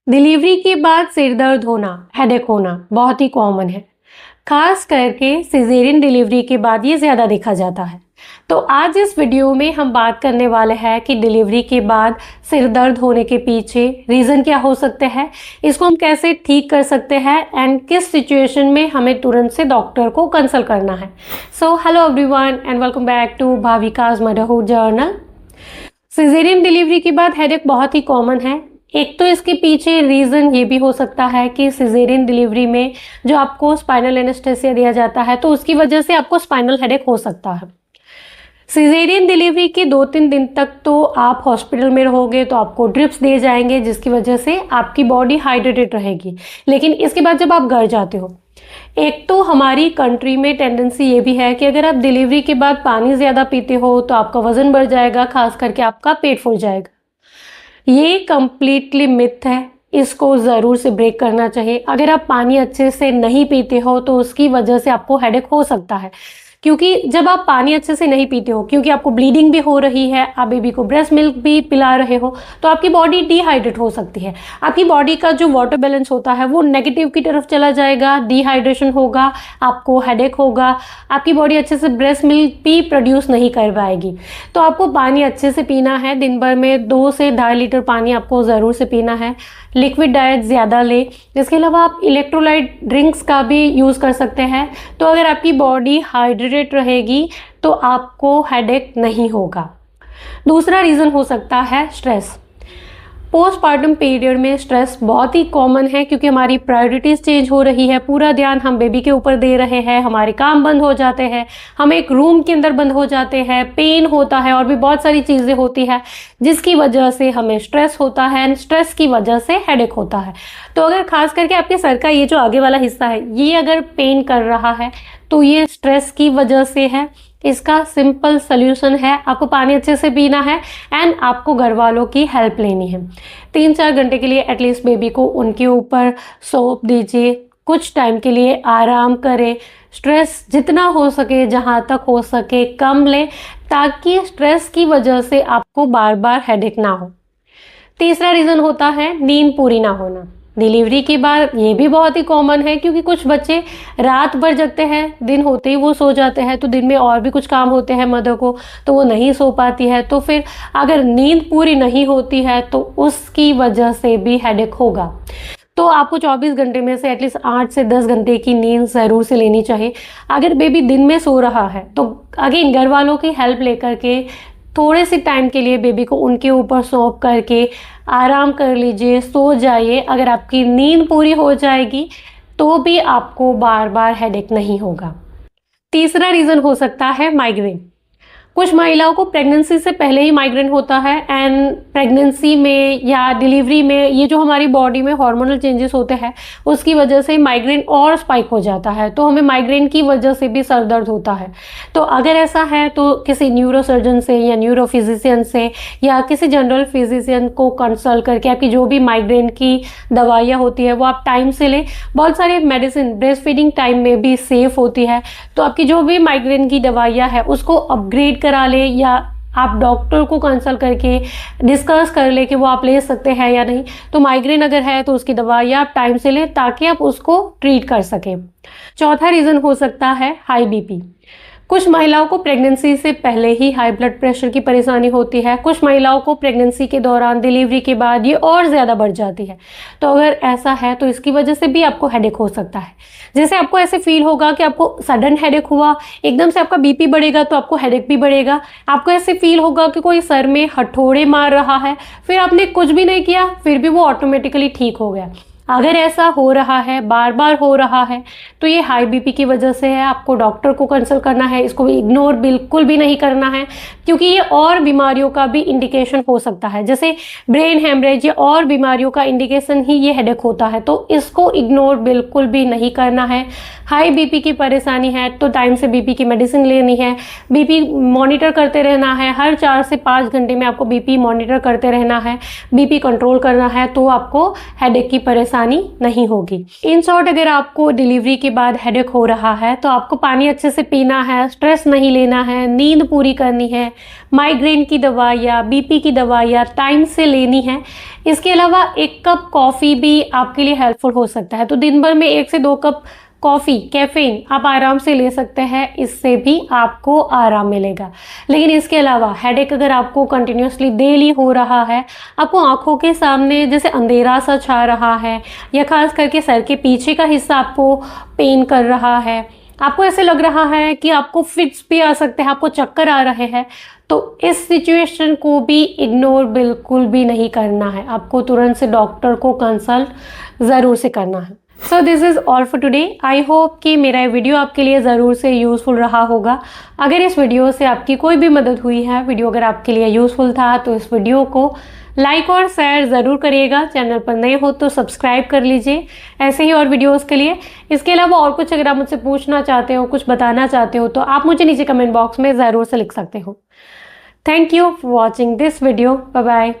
Delivery के बाद सिर दर्द होना, हेडेक होना बहुत ही कॉमन है। खास करके सिजेरियन डिलीवरी के बाद ये ज़्यादा देखा जाता है। तो आज इस वीडियो में हम बात करने वाले हैं कि डिलीवरी के बाद सिर दर्द होने के पीछे रीज़न क्या हो सकते हैं, इसको हम कैसे ठीक कर सकते हैं एंड किस सिचुएशन में हमें तुरंत से डॉक्टर को कंसल्ट करना है। So hello everyone and welcome back to Bhavika's motherhood journal. Caesarean delivery के बाद हेडेक बहुत ही कॉमन है। एक तो इसके पीछे रीज़न ये भी हो सकता है कि सिजेरियन डिलीवरी में जो आपको स्पाइनल एनेस्थेसिया दिया जाता है तो उसकी वजह से आपको स्पाइनल हेडेक हो सकता है। सिजेरियन डिलीवरी के 2-3 दिन तक तो आप हॉस्पिटल में रहोगे तो आपको ड्रिप्स दिए जाएंगे जिसकी वजह से आपकी बॉडी हाइड्रेटेड रहेगी। लेकिन इसके बाद जब आप घर जाते हो, एक तो हमारी कंट्री में टेंडेंसी ये भी है कि अगर आप डिलीवरी के बाद पानी ज़्यादा पीते हो तो आपका वज़न बढ़ जाएगा, खास करके आपका पेट फूल जाएगा। ये कंप्लीटली मिथ है, इसको ज़रूर से ब्रेक करना चाहिए। अगर आप पानी अच्छे से नहीं पीते हो तो उसकी वजह से आपको हेडेक हो सकता है, क्योंकि जब आप पानी अच्छे से नहीं पीते हो, क्योंकि आपको ब्लीडिंग भी हो रही है, आप बेबी को ब्रेस्ट मिल्क भी पिला रहे हो, तो आपकी बॉडी डिहाइड्रेट हो सकती है। आपकी बॉडी का जो वाटर बैलेंस होता है वो नेगेटिव की तरफ चला जाएगा, डिहाइड्रेशन होगा, आपको हेडेक होगा, आपकी बॉडी अच्छे से ब्रेस्ट मिल्क भी प्रोड्यूस नहीं कर पाएगी। तो आपको पानी अच्छे से पीना है, दिन भर में 2 से 2.5 लीटर पानी आपको ज़रूर से पीना है। लिक्विड डाइट ज़्यादा ले। इसके अलावा आप इलेक्ट्रोलाइट ड्रिंक्स का भी यूज़ कर सकते हैं। तो अगर आपकी बॉडी हाइड्रेटेड रहेगी तो आपको हेडेक नहीं होगा। दूसरा रीज़न हो सकता है स्ट्रेस। पोस्टपार्टम पीरियड में स्ट्रेस बहुत ही कॉमन है, क्योंकि हमारी प्रायोरिटीज़ चेंज हो रही है, पूरा ध्यान हम बेबी के ऊपर दे रहे हैं, हमारे काम बंद हो जाते हैं, हम एक रूम के अंदर बंद हो जाते हैं, पेन होता है और भी बहुत सारी चीज़ें होती है जिसकी वजह से हमें स्ट्रेस होता है एंड स्ट्रेस की वजह से हेडेक होता है। तो अगर खास करके आपके सर का ये जो आगे वाला हिस्सा है ये अगर पेन कर रहा है तो ये स्ट्रेस की वजह से है। इसका सिंपल सल्यूशन है, आपको पानी अच्छे से पीना है एंड आपको घर वालों की हेल्प लेनी है। 3-4 घंटे के लिए एटलीस्ट बेबी को उनके ऊपर सौंप दीजिए, कुछ टाइम के लिए आराम करें, स्ट्रेस जितना हो सके, जहाँ तक हो सके कम लें, ताकि स्ट्रेस की वजह से आपको बार बार हेडेक ना हो। तीसरा रीज़न होता है नींद पूरी ना होना। डिलीवरी के बाद ये भी बहुत ही कॉमन है, क्योंकि कुछ बच्चे रात भर जगते हैं, दिन होते ही वो सो जाते हैं, तो दिन में और भी कुछ काम होते हैं मदर को, तो वो नहीं सो पाती है। तो फिर अगर नींद पूरी नहीं होती है तो उसकी वजह से भी हेडेक होगा। तो आपको 24 घंटे में से एटलीस्ट 8 से 10 घंटे की नींद ज़रूर से लेनी चाहिए। अगर बेबी दिन में सो रहा है तो अगेन घर वालों की हेल्प लेकर के थोड़े से टाइम के लिए बेबी को उनके ऊपर सौंप करके आराम कर लीजिए, सो जाइए। अगर आपकी नींद पूरी हो जाएगी तो भी आपको बार बार हेडेक नहीं होगा। तीसरा रीज़न हो सकता है माइग्रेन। कुछ महिलाओं को प्रेगनेंसी से पहले ही माइग्रेन होता है एंड प्रेगनेंसी में या डिलीवरी में ये जो हमारी बॉडी में हार्मोनल चेंजेस होते हैं उसकी वजह से माइग्रेन और स्पाइक हो जाता है, तो हमें माइग्रेन की वजह से भी सर दर्द होता है। तो अगर ऐसा है तो किसी न्यूरोसर्जन से या न्यूरोफिजिशियन से या किसी जनरल फिजिशियन को कंसल्ट करके आपकी जो भी माइग्रेन की दवाइयाँ होती है वो आप टाइम से लें। बहुत सारे मेडिसिन ब्रेस्ट फीडिंग टाइम में भी सेफ होती है, तो आपकी जो भी माइग्रेन की दवाइयाँ है उसको अपग्रेड करा ले, या आप डॉक्टर को कंसल्ट करके डिस्कस कर ले कि वो आप ले सकते हैं या नहीं। तो माइग्रेन अगर है तो उसकी दवाई आप टाइम से लें ताकि आप उसको ट्रीट कर सकें। चौथा रीज़न हो सकता है हाई बीपी। कुछ महिलाओं को प्रेगनेंसी से पहले ही हाई ब्लड प्रेशर की परेशानी होती है, कुछ महिलाओं को प्रेगनेंसी के दौरान, डिलीवरी के बाद ये और ज़्यादा बढ़ जाती है। तो अगर ऐसा है तो इसकी वजह से भी आपको हेडेक हो सकता है। जैसे आपको ऐसे फील होगा कि आपको सडन हेडेक हुआ, एकदम से आपका बीपी बढ़ेगा तो आपको हेडेक भी बढ़ेगा। आपको ऐसे फील होगा कि कोई सर में हथौड़े मार रहा है, फिर आपने कुछ भी नहीं किया फिर भी वो ऑटोमेटिकली ठीक हो गया। अगर ऐसा हो रहा है, बार बार हो रहा है, तो ये हाई बीपी की वजह से है। आपको डॉक्टर को कंसल्ट करना है, इसको इग्नोर बिल्कुल भी नहीं करना है, क्योंकि ये और बीमारियों का भी इंडिकेशन हो सकता है। जैसे ब्रेन हेमरेज, ये और बीमारियों का इंडिकेशन ही ये हेडेक होता है, तो इसको इग्नोर बिल्कुल भी नहीं करना है। हाई बीपी की परेशानी है तो टाइम से बीपी की मेडिसिन लेनी है, बीपी मॉनिटर करते रहना है, हर 4 से 5 घंटे में आपको बीपी मॉनिटर करते रहना है, बीपी कंट्रोल करना है, तो आपको हेडेक की परेशानी परेशानी नहीं होगी। इन शॉर्ट, अगर आपको डिलीवरी के बाद हेडेक हो रहा है तो आपको पानी अच्छे से पीना है, स्ट्रेस नहीं लेना है, नींद पूरी करनी है, माइग्रेन की दवाइयाँ, बीपी की दवाइयाँ टाइम से लेनी है। इसके अलावा 1 कप कॉफ़ी भी आपके लिए हेल्पफुल हो सकता है। तो दिन भर में 1 से 2 कप कॉफ़ी, कैफीन आप आराम से ले सकते हैं, इससे भी आपको आराम मिलेगा। लेकिन इसके अलावा हेडेक अगर आपको कंटिन्यूसली डेली हो रहा है, आपको आंखों के सामने जैसे अंधेरा सा छा रहा है, या खास करके सर के पीछे का हिस्सा आपको पेन कर रहा है, आपको ऐसे लग रहा है कि आपको फिट्स भी आ सकते हैं, आपको चक्कर आ रहे हैं, तो इस सिचुएशन को भी इग्नोर बिल्कुल भी नहीं करना है। आपको तुरंत से डॉक्टर को कंसल्ट ज़रूर से करना है। So this is all for today. I hope कि मेरा ये वीडियो आपके लिए ज़रूर से यूज़फुल रहा होगा। अगर इस वीडियो से आपकी कोई भी मदद हुई है, वीडियो अगर आपके लिए यूज़फुल था, तो इस वीडियो को लाइक और शेयर ज़रूर करिएगा। चैनल पर नए हो तो सब्सक्राइब कर लीजिए ऐसे ही और वीडियोज़ के लिए। इसके अलावा और कुछ अगर आप मुझसे पूछना चाहते हो, कुछ बताना चाहते हो, तो आप मुझे नीचे कमेंट बॉक्स में ज़रूर से लिख सकते हो। Thank you for watching this video. Bye bye.